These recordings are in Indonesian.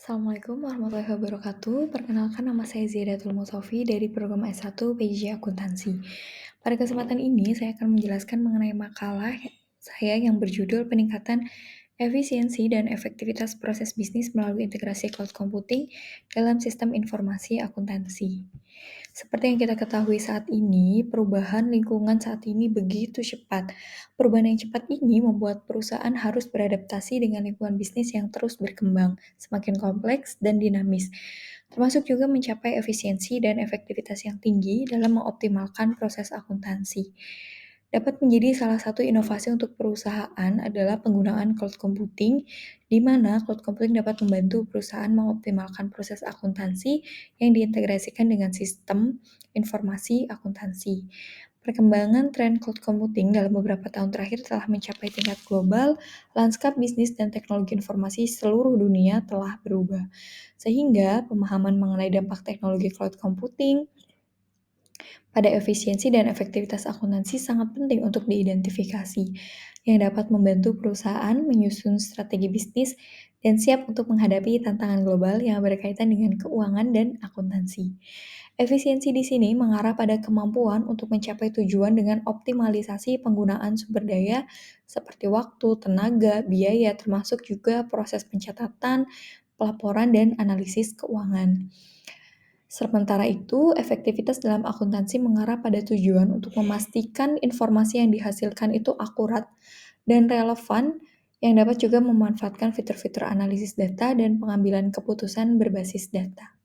Assalamualaikum warahmatullahi wabarakatuh. Perkenalkan nama saya Zaidatul Mutofi dari program S1 PJ Akuntansi. Pada kesempatan ini saya akan menjelaskan mengenai makalah saya yang berjudul Peningkatan Efisiensi dan Efektivitas Proses Bisnis Melalui Integrasi Cloud Computing dalam Sistem Informasi Akuntansi. Seperti yang kita ketahui saat ini, perubahan lingkungan saat ini begitu cepat. Perubahan yang cepat ini membuat perusahaan harus beradaptasi dengan lingkungan bisnis yang terus berkembang, semakin kompleks dan dinamis, termasuk juga mencapai efisiensi dan efektivitas yang tinggi dalam mengoptimalkan proses akuntansi. Dapat menjadi salah satu inovasi untuk perusahaan adalah penggunaan cloud computing, di mana cloud computing dapat membantu perusahaan mengoptimalkan proses akuntansi yang diintegrasikan dengan sistem informasi akuntansi. Perkembangan tren cloud computing dalam beberapa tahun terakhir telah mencapai tingkat global, lanskap bisnis dan teknologi informasi seluruh dunia telah berubah. Sehingga pemahaman mengenai dampak teknologi cloud computing pada efisiensi dan efektivitas akuntansi sangat penting untuk diidentifikasi, yang dapat membantu perusahaan menyusun strategi bisnis dan siap untuk menghadapi tantangan global yang berkaitan dengan keuangan dan akuntansi. Efisiensi di sini mengarah pada kemampuan untuk mencapai tujuan dengan optimalisasi penggunaan sumber daya seperti waktu, tenaga, biaya, termasuk juga proses pencatatan, pelaporan, dan analisis keuangan. Sementara itu, efektivitas dalam akuntansi mengarah pada tujuan untuk memastikan informasi yang dihasilkan itu akurat dan relevan, yang dapat juga memanfaatkan fitur-fitur analisis data dan pengambilan keputusan berbasis data.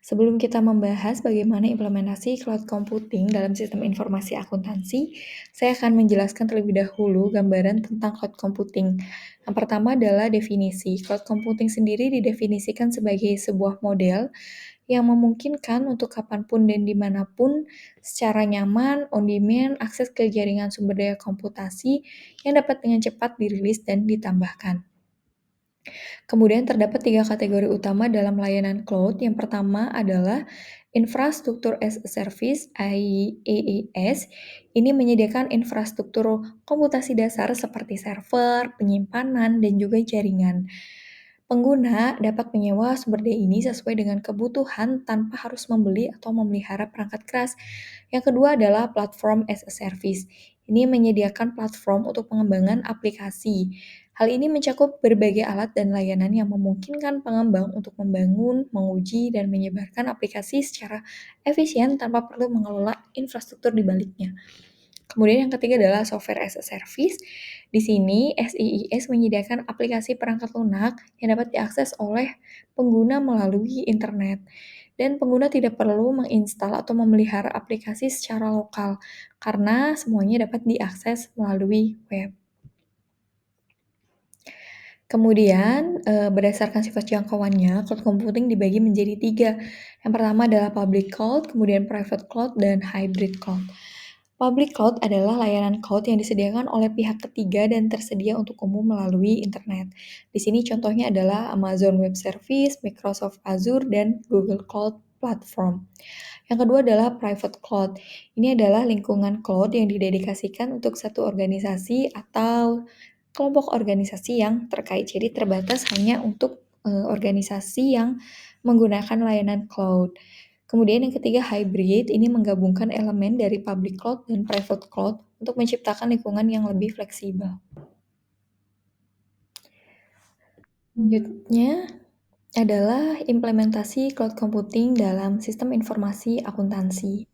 Sebelum kita membahas bagaimana implementasi cloud computing dalam sistem informasi akuntansi, saya akan menjelaskan terlebih dahulu gambaran tentang cloud computing. Yang pertama adalah definisi. Cloud computing sendiri didefinisikan sebagai sebuah model yang memungkinkan untuk kapanpun dan dimanapun secara nyaman, on-demand, akses ke jaringan sumber daya komputasi yang dapat dengan cepat dirilis dan ditambahkan. Kemudian terdapat 3 kategori utama dalam layanan cloud. Yang pertama adalah infrastruktur as a service (IaaS). Ini menyediakan infrastruktur komputasi dasar seperti server, penyimpanan, dan juga jaringan. Pengguna dapat menyewa sumber daya ini sesuai dengan kebutuhan tanpa harus membeli atau memelihara perangkat keras. Yang kedua adalah platform as a service. Ini menyediakan platform untuk pengembangan aplikasi. Hal ini mencakup berbagai alat dan layanan yang memungkinkan pengembang untuk membangun, menguji, dan menyebarkan aplikasi secara efisien tanpa perlu mengelola infrastruktur di baliknya. Kemudian yang ketiga adalah software as a service. Di sini, SIIS menyediakan aplikasi perangkat lunak yang dapat diakses oleh pengguna melalui internet. Dan pengguna tidak perlu menginstal atau memelihara aplikasi secara lokal, karena semuanya dapat diakses melalui web. Kemudian, berdasarkan sifat jangkauannya, cloud computing dibagi menjadi 3. Yang pertama adalah public cloud, kemudian private cloud, dan hybrid cloud. Public cloud adalah layanan cloud yang disediakan oleh pihak ketiga dan tersedia untuk umum melalui internet. Di sini contohnya adalah Amazon Web Service, Microsoft Azure, dan Google Cloud Platform. Yang kedua adalah private cloud. Ini adalah lingkungan cloud yang didedikasikan untuk satu organisasi atau kelompok organisasi yang terkait. Jadi terbatas hanya untuk organisasi yang menggunakan layanan cloud. Kemudian yang ketiga hybrid, ini menggabungkan elemen dari public cloud dan private cloud untuk menciptakan lingkungan yang lebih fleksibel. Selanjutnya adalah implementasi cloud computing dalam sistem informasi akuntansi.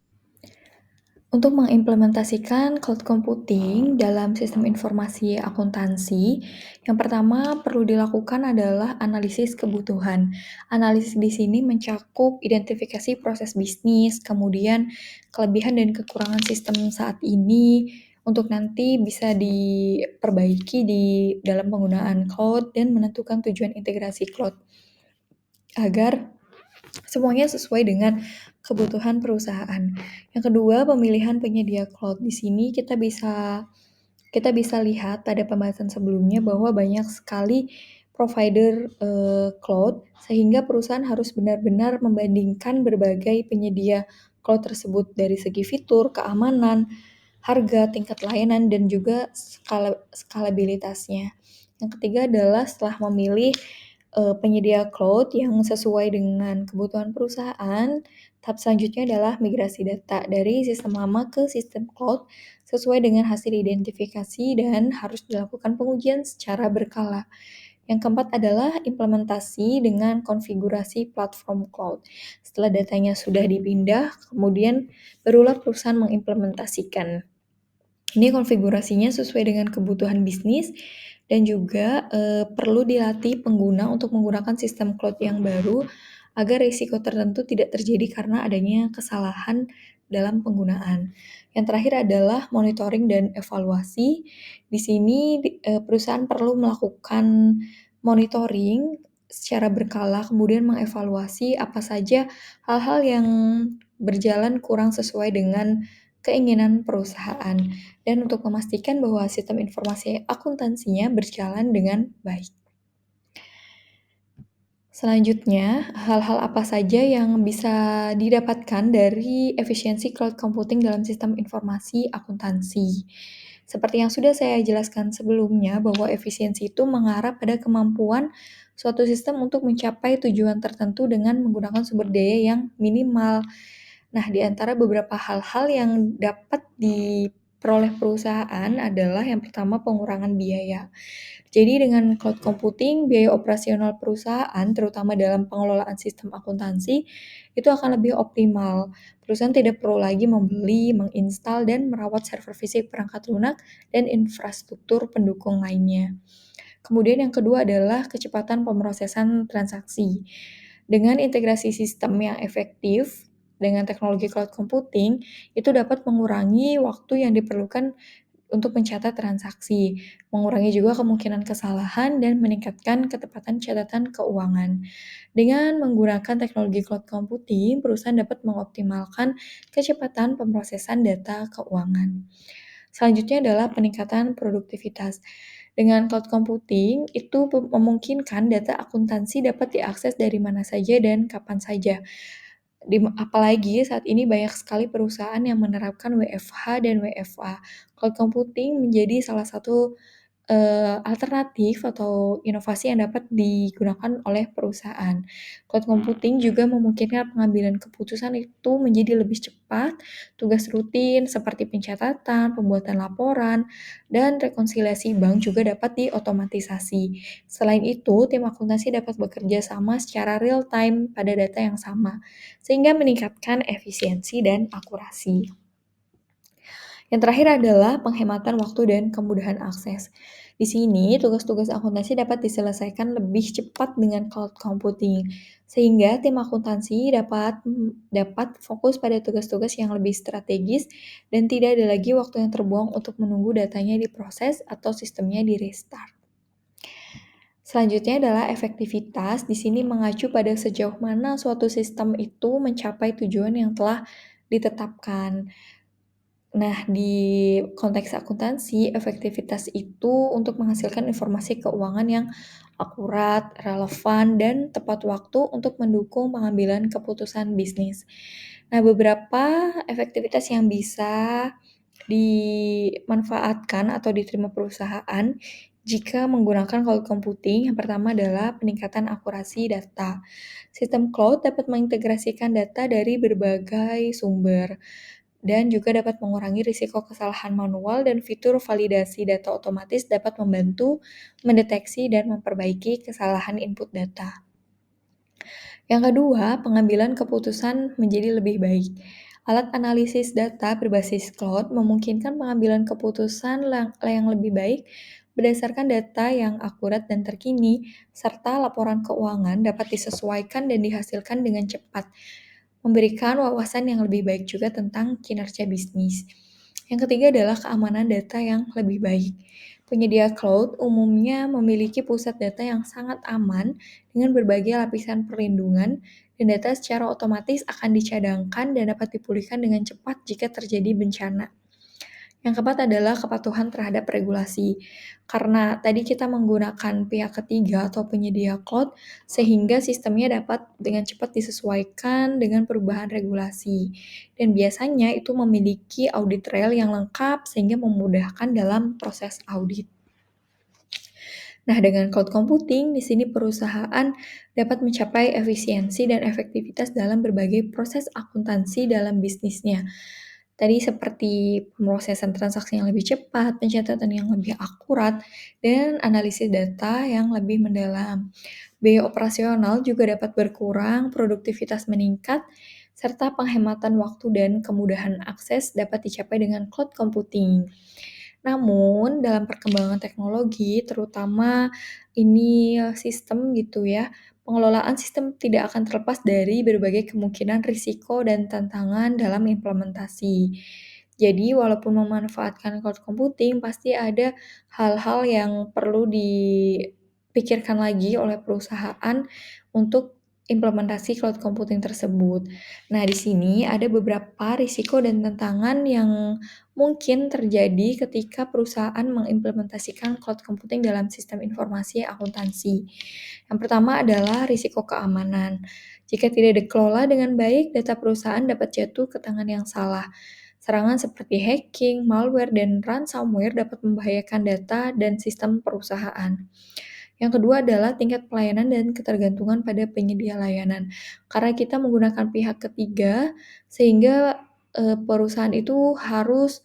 Untuk mengimplementasikan cloud computing dalam sistem informasi akuntansi, yang pertama perlu dilakukan adalah analisis kebutuhan. Analisis di sini mencakup identifikasi proses bisnis, kemudian kelebihan dan kekurangan sistem saat ini untuk nanti bisa diperbaiki di dalam penggunaan cloud dan menentukan tujuan integrasi cloud agar semuanya sesuai dengan kebutuhan perusahaan. Yang kedua, pemilihan penyedia cloud. Di sini kita bisa lihat pada pembahasan sebelumnya bahwa banyak sekali provider cloud, sehingga perusahaan harus benar-benar membandingkan berbagai penyedia cloud tersebut dari segi fitur, keamanan, harga, tingkat layanan, dan juga skalabilitasnya. Yang ketiga adalah setelah memilih penyedia cloud yang sesuai dengan kebutuhan perusahaan. Tahap selanjutnya adalah migrasi data dari sistem lama ke sistem cloud sesuai dengan hasil identifikasi dan harus dilakukan pengujian secara berkala. Yang keempat adalah implementasi dengan konfigurasi platform cloud. Setelah datanya sudah dipindah, kemudian barulah perusahaan mengimplementasikan. Ini konfigurasinya sesuai dengan kebutuhan bisnis dan juga perlu dilatih pengguna untuk menggunakan sistem cloud yang baru agar risiko tertentu tidak terjadi karena adanya kesalahan dalam penggunaan. Yang terakhir adalah monitoring dan evaluasi. Di sini perusahaan perlu melakukan monitoring secara berkala, kemudian mengevaluasi apa saja hal-hal yang berjalan kurang sesuai dengan keinginan perusahaan, dan untuk memastikan bahwa sistem informasi akuntansinya berjalan dengan baik. Selanjutnya, hal-hal apa saja yang bisa didapatkan dari efisiensi cloud computing dalam sistem informasi akuntansi? Seperti yang sudah saya jelaskan sebelumnya, bahwa efisiensi itu mengarah pada kemampuan suatu sistem untuk mencapai tujuan tertentu dengan menggunakan sumber daya yang minimal. Nah, di antara beberapa hal-hal yang dapat diperoleh perusahaan adalah yang pertama pengurangan biaya. Jadi dengan cloud computing, biaya operasional perusahaan, terutama dalam pengelolaan sistem akuntansi, itu akan lebih optimal. Perusahaan tidak perlu lagi membeli, menginstal, dan merawat server fisik, perangkat lunak, dan infrastruktur pendukung lainnya. Kemudian yang kedua adalah kecepatan pemrosesan transaksi. Dengan integrasi sistem yang efektif dengan teknologi cloud computing, itu dapat mengurangi waktu yang diperlukan untuk mencatat transaksi, mengurangi juga kemungkinan kesalahan, dan meningkatkan ketepatan catatan keuangan. Dengan menggunakan teknologi cloud computing, perusahaan dapat mengoptimalkan kecepatan pemrosesan data keuangan. Selanjutnya adalah peningkatan produktivitas. Dengan cloud computing, itu memungkinkan data akuntansi dapat diakses dari mana saja dan kapan saja. Apalagi saat ini banyak sekali perusahaan yang menerapkan WFH dan WFA. Cloud computing menjadi salah satu alternatif atau inovasi yang dapat digunakan oleh perusahaan. Cloud computing juga memungkinkan pengambilan keputusan itu menjadi lebih cepat, tugas rutin seperti pencatatan, pembuatan laporan, dan rekonsiliasi bank juga dapat diotomatisasi. Selain itu, tim akuntansi dapat bekerja sama secara real time pada data yang sama, sehingga meningkatkan efisiensi dan akurasi. Yang terakhir adalah penghematan waktu dan kemudahan akses. Di sini, tugas-tugas akuntansi dapat diselesaikan lebih cepat dengan cloud computing, sehingga tim akuntansi dapat fokus pada tugas-tugas yang lebih strategis dan tidak ada lagi waktu yang terbuang untuk menunggu datanya diproses atau sistemnya di-restart. Selanjutnya adalah efektivitas. Di sini mengacu pada sejauh mana suatu sistem itu mencapai tujuan yang telah ditetapkan. Nah, di konteks akuntansi, efektivitas itu untuk menghasilkan informasi keuangan yang akurat, relevan, dan tepat waktu untuk mendukung pengambilan keputusan bisnis. Nah, beberapa efektivitas yang bisa dimanfaatkan atau diterima perusahaan jika menggunakan cloud computing, yang pertama adalah peningkatan akurasi data. Sistem cloud dapat mengintegrasikan data dari berbagai sumber dan juga dapat mengurangi risiko kesalahan manual, dan fitur validasi data otomatis dapat membantu mendeteksi dan memperbaiki kesalahan input data. Yang kedua, pengambilan keputusan menjadi lebih baik. Alat analisis data berbasis cloud memungkinkan pengambilan keputusan yang lebih baik berdasarkan data yang akurat dan terkini, serta laporan keuangan dapat disesuaikan dan dihasilkan dengan cepat, memberikan wawasan yang lebih baik juga tentang kinerja bisnis. Yang ketiga adalah keamanan data yang lebih baik. Penyedia cloud umumnya memiliki pusat data yang sangat aman dengan berbagai lapisan perlindungan, dan data secara otomatis akan dicadangkan dan dapat dipulihkan dengan cepat jika terjadi bencana. Yang keempat adalah kepatuhan terhadap regulasi. Karena tadi kita menggunakan pihak ketiga atau penyedia cloud, sehingga sistemnya dapat dengan cepat disesuaikan dengan perubahan regulasi. Dan biasanya itu memiliki audit trail yang lengkap sehingga memudahkan dalam proses audit. Nah, dengan cloud computing, di sini perusahaan dapat mencapai efisiensi dan efektivitas dalam berbagai proses akuntansi dalam bisnisnya. Tadi seperti pemrosesan transaksi yang lebih cepat, pencatatan yang lebih akurat, dan analisis data yang lebih mendalam. Biaya operasional juga dapat berkurang, produktivitas meningkat, serta penghematan waktu dan kemudahan akses dapat dicapai dengan cloud computing. Namun, dalam perkembangan teknologi, terutama ini sistem gitu ya, pengelolaan sistem tidak akan terlepas dari berbagai kemungkinan risiko dan tantangan dalam implementasi. Jadi, walaupun memanfaatkan cloud computing, pasti ada hal-hal yang perlu dipikirkan lagi oleh perusahaan untuk implementasi cloud computing tersebut. Nah, di sini ada beberapa risiko dan tantangan yang mungkin terjadi ketika perusahaan mengimplementasikan cloud computing dalam sistem informasi akuntansi. Yang pertama adalah risiko keamanan. Jika tidak dikelola dengan baik, data perusahaan dapat jatuh ke tangan yang salah. Serangan seperti hacking, malware, dan ransomware dapat membahayakan data dan sistem perusahaan. Yang kedua adalah tingkat pelayanan dan ketergantungan pada penyedia layanan. Karena kita menggunakan pihak ketiga, sehingga perusahaan itu harus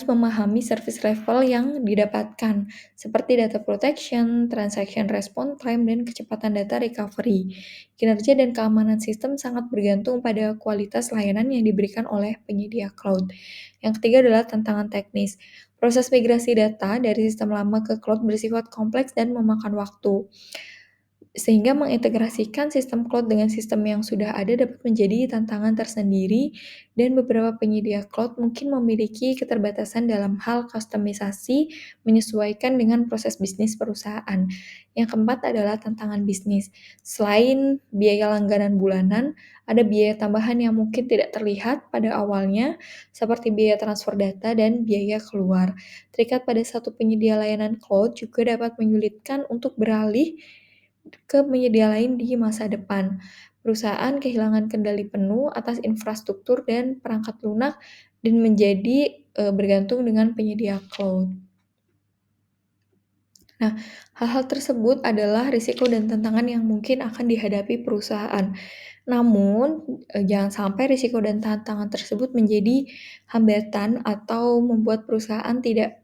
memahami service level yang didapatkan, seperti data protection, transaction response time, dan kecepatan data recovery. Kinerja dan keamanan sistem sangat bergantung pada kualitas layanan yang diberikan oleh penyedia cloud. Yang ketiga adalah tantangan teknis. Proses migrasi data dari sistem lama ke cloud bersifat kompleks dan memakan waktu. Sehingga mengintegrasikan sistem cloud dengan sistem yang sudah ada dapat menjadi tantangan tersendiri, dan beberapa penyedia cloud mungkin memiliki keterbatasan dalam hal kustomisasi menyesuaikan dengan proses bisnis perusahaan. Yang keempat adalah tantangan bisnis. Selain biaya langganan bulanan, ada biaya tambahan yang mungkin tidak terlihat pada awalnya, seperti biaya transfer data dan biaya keluar. Terikat pada satu penyedia layanan cloud juga dapat menyulitkan untuk beralih ke penyedia lain di masa depan. Perusahaan kehilangan kendali penuh atas infrastruktur dan perangkat lunak dan menjadi bergantung dengan penyedia cloud. Nah, hal-hal tersebut adalah risiko dan tantangan yang mungkin akan dihadapi perusahaan. Namun, jangan sampai risiko dan tantangan tersebut menjadi hambatan atau membuat perusahaan tidak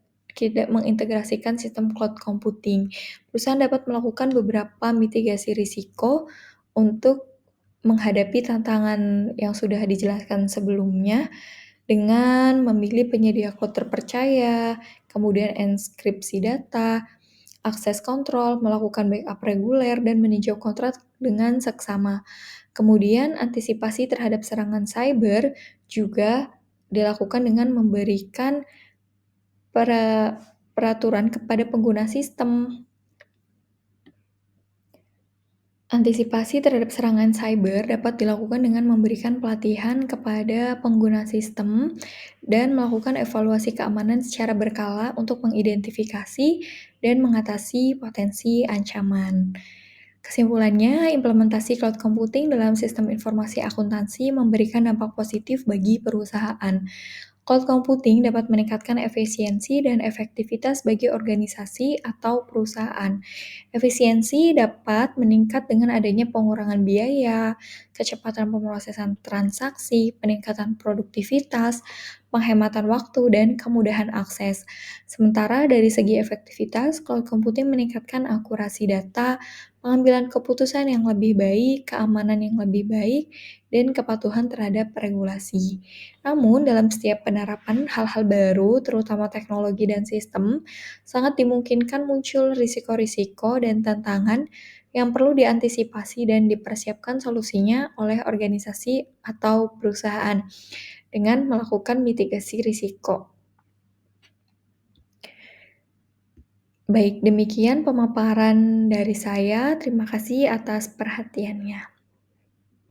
mengintegrasikan sistem cloud computing. Perusahaan dapat melakukan beberapa mitigasi risiko untuk menghadapi tantangan yang sudah dijelaskan sebelumnya dengan memilih penyedia cloud terpercaya, kemudian enkripsi data, akses kontrol, melakukan backup reguler, dan meninjau kontrak dengan seksama. Kemudian, antisipasi terhadap serangan cyber juga dilakukan dengan memberikan peraturan kepada pengguna sistem. Antisipasi terhadap serangan cyber dapat dilakukan dengan memberikan pelatihan kepada pengguna sistem dan melakukan evaluasi keamanan secara berkala untuk mengidentifikasi dan mengatasi potensi ancaman. Kesimpulannya, implementasi cloud computing dalam sistem informasi akuntansi memberikan dampak positif bagi perusahaan. Cloud computing dapat meningkatkan efisiensi dan efektivitas bagi organisasi atau perusahaan. Efisiensi dapat meningkat dengan adanya pengurangan biaya, kecepatan pemrosesan transaksi, peningkatan produktivitas, penghematan waktu, dan kemudahan akses. Sementara dari segi efektivitas, cloud computing meningkatkan akurasi data, pengambilan keputusan yang lebih baik, keamanan yang lebih baik, dan kepatuhan terhadap regulasi. Namun, dalam setiap penerapan hal-hal baru, terutama teknologi dan sistem, sangat dimungkinkan muncul risiko-risiko dan tantangan yang perlu diantisipasi dan dipersiapkan solusinya oleh organisasi atau perusahaan dengan melakukan mitigasi risiko. Baik, demikian pemaparan dari saya. Terima kasih atas perhatiannya.